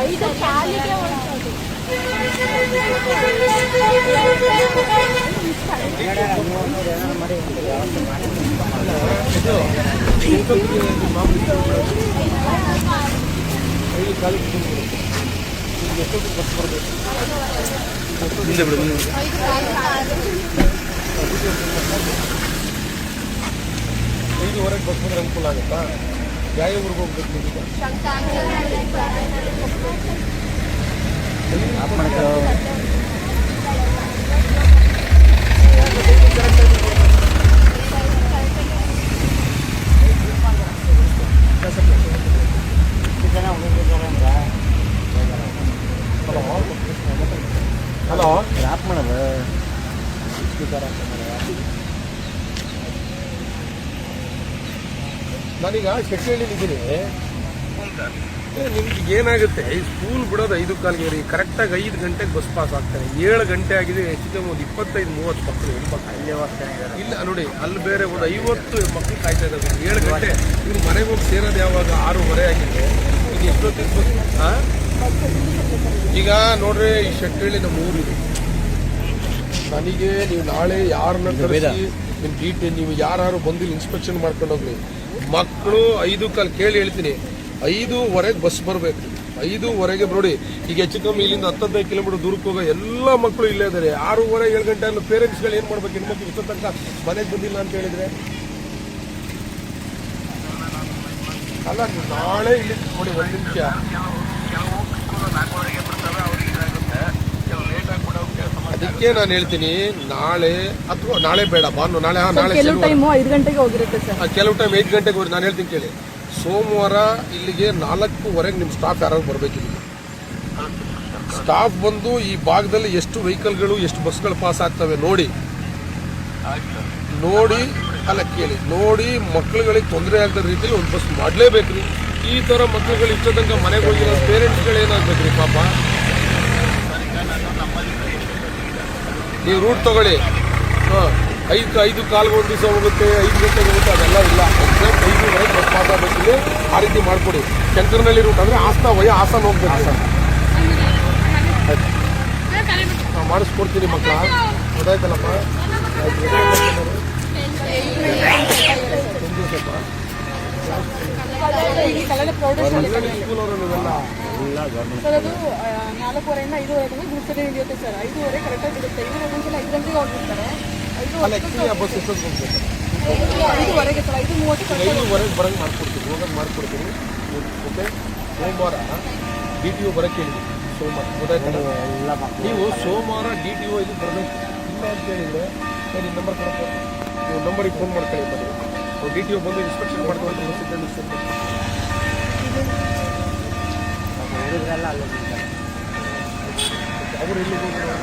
ಐದು ಕಾಲಿಗೆ ಹೊರಟೋದು. ಮುಂದೆ ಬಿಡು ಮುಂದೆ. ಐದುವರೆಗೆ ಬಸ್ ಬಂದ್ರೆ ಅನುಕೂಲ ಆಗುತ್ತಾ? ಯಾವ ಊರಿಗೆ ಹೋಗ್ಬೇಕು ನೀವು? ಹಲೋ ಡ್ರಾಪ್ ಮಾಡೋದು ನಾನೀಗ ಶೆಟ್ಟಿಹಳ್ಳಿಲಿದ್ದೀನಿ. ನಿಮ್ಗೆ ಏನಾಗುತ್ತೆ, ಈ ಸ್ಕೂಲ್ ಬಿಡೋದು 5:15 ರೀ. ಕರೆಕ್ಟಾಗಿ 5 ಗಂಟೆಗೆ ಬಸ್ ಪಾಸ್ ಆಗ್ತಾರೆ. 7 ಗಂಟೆ ಆಗಿದೆ. ಹೆಚ್ಚು ಕಮ್ಮಿ ಒಂದು 25-30 ಮಕ್ಕಳು ಹೆಣ್ಮಕ್ಳು ಇಲ್ಲ ನೋಡಿ. ಅಲ್ಲಿ ಬೇರೆ ಒಂದು 50 ಮಕ್ಕಳು ಕಾಯ್ತಾ ಇದ್ದಾರೆ. 7 ಗಂಟೆ ಇವ್ರು ಮನೆಗೆ ಹೋಗಿ ಸೇರೋದು ಯಾವಾಗ? 6:30 ಆಗಿದೆ. ಈಗ ಎಷ್ಟೊತ್ತಿಗೆ ಈಗ ನೋಡ್ರಿ, ಈ ಶೆಟ್ಟಿಹಳ್ಳಿ ನಮ್ಮ ಊರಿದೆ. ನನಗೆ ನೀವು ನಾಳೆ ಯಾರನ್ನ ಕರೆಸಿ ನಿಮ್ಮ ಡೀಟೇಲ್, ನೀವು ಯಾರು ಬಂದಿಲ್ಲ ಇನ್ಸ್ಪೆಕ್ಷನ್ ಮಾಡ್ಕೊಂಡು ಹೋಗ್ಲಿ. ಮಕ್ಕಳು 5 ಕೇಳಿ ಹೇಳ್ತೀನಿ, 5:15 ಬಸ್ ಬರಬೇಕು. 5:15 ನೋಡಿ. ಈಗ ಹೆಚ್ಚು ಕಮ್ಮಿ ಇಲ್ಲಿಂದ 10-15 ಕಿಲೋಮೀಟರ್ ದೂರಕ್ಕೆ ಹೋಗೋ ಎಲ್ಲ ಮಕ್ಕಳು ಇಲ್ಲೇ ಇದ್ದಾರೆ. 6:30-7 ಗಂಟೆ ಅಲ್ಲ. ಪೇರೆಂಟ್ಸ್ಗಳು ಏನು ಮಾಡ್ಬೇಕು? ಹೆಣ್ಮಕ್ಳು ಇಷ್ಟೋ ತನಕ ಮನೆಗೆ ಬಂದಿಲ್ಲ ಅಂತ ಹೇಳಿದ್ರೆ ಅಲ್ಲ. ನಾಳೆ ಇಲ್ಲಿ ನೋಡಿ, ಒಂದು ನಿಮಿಷ. ಅದಕ್ಕೆ ನಾನು ಹೇಳ್ತೀನಿ, ನಾಳೆ ಅಥವಾ ನಾಳೆ ಬೇಡ, ನಾಳೆ ಕೆಲವು ಟೈಮ್ 5 ಗಂಟೆಗೆ ಹೋಗಿರುತ್ತೆ ಸರ್. ಕೆಲವು ಟೈಮ್ 5 ಗಂಟೆಗೆ ಹೋಗಿ. ನಾನು ಹೇಳ್ತೀನಿ ಕೇಳಿ, ಸೋಮವಾರ ಇಲ್ಲಿಗೆ 4:15 ನಿಮ್ಮ ಸ್ಟಾಫ್ ಯಾರು ಬರಬೇಕು. ಇಲ್ಲಿಗೆ ಸ್ಟಾಫ್ ಬಂದು ಈ ಭಾಗದಲ್ಲಿ ಎಷ್ಟು ವೆಹಿಕಲ್ಗಳು, ಎಷ್ಟು ಬಸ್ಗಳು ಪಾಸ್ ಆಗ್ತವೆ ನೋಡಿ. ಅಲ್ಲ ಕೇಳಿ ನೋಡಿ, ಮಕ್ಕಳುಗಳಿಗೆ ತೊಂದರೆ ಆಗದ ರೀತಿಯಲ್ಲಿ ಒಂದು ಬಸ್ ಮಾಡಲೇಬೇಕ್ರಿ. ಈ ಥರ ಮಕ್ಕಳುಗಳು ಇಷ್ಟ ತನಕ ಮನೆಗೆ ಹೋಗಿರೋ ಪೇರೆಂಟ್ಸ್ಗಳು ಏನಾಗಬೇಕ್ರಿ ಪಾಪ. ನೀವು ರೂಟ್ ತಗೊಳ್ಳಿ. 5:15 ಒಂದು ದಿವಸ ಹೋಗುತ್ತೆ, 5 ಗಂಟೆಗೆ ಹೋಗುತ್ತೆ, ಅದೆಲ್ಲ ಇಲ್ಲ. ಎಕ್ಸಾಕ್ಟ್ 5:15 ಬಸ್ ಪಾಸ್ ಆಗಬೇಕಿಲ್ಲಿ. ಆ ರೀತಿ ಮಾಡಿಕೊಡಿ. ಶಂಕರನಹಳ್ಳಿ ರೂಟ್ ಅಂದರೆ ಹಾಸನ ಹೋಗ್ಬೇಕು. ಮಾಡಿಸ್ಕೊಡ್ತೀನಿ ಮಕ್ಕಳ. ಗೊತ್ತಾಯ್ತಲ್ಲಪ್ಪ? ಸ್ಕೂಲ್ ಅವರು ನೀವೆಲ್ಲ ಸರ್ ಅದು 4:15 ಇಂದ 5:15 ಗುಡ್ಸಡೆ ಹಿಡಿಯುತ್ತೆ ಸರ್. 5:15 ಕರೆಕ್ಟಾಗಿ ಬಿಡುತ್ತೆ. 5 ಗಂಟೆಗೆ ಹೋಗ್ಬಿಡ್ತಾರೆ. ಬಸ್ ಎಷ್ಟೊತ್ತು ಹೋಗ್ಬೇಕು? 5:15 ಸರ್. 5:30 5:15 ಬರಂಗೆ ಮಾಡ್ಕೊಡ್ತೀನಿ. ಹೋಗಂಗೆ ಮಾಡ್ಕೊಡ್ತೀನಿ. ಓಕೆ. ಸೋಮವಾರ DTO ಬರೋಕ್ಕೆ ಹೇಳಿದ್ವಿ. ಸೋಮವಾರ ಗೊತ್ತಾಯ್ತಲ್ಲ? ನೀವು ಸೋಮವಾರ DTO ಇದು ಬರಬೇಕು. ಇಲ್ಲ ಅಂತ ಹೇಳಿದರೆ ಸರಿ, ನಂಬರ್ ಕೊಡ್ತಾರೆ. ನೀವು ನಂಬರಿಗೆ ಫೋನ್ ಮಾಡ್ಕೊಳ್ಳಿ. ಬನ್ನಿ, DTO ಬಂದು ಇನ್ಸ್ಪೆಕ್ಷನ್ ಮಾಡ್ಕೊಂಡು ಅವರು ಎಲ್ಲಿ ಹೋಗೋದು?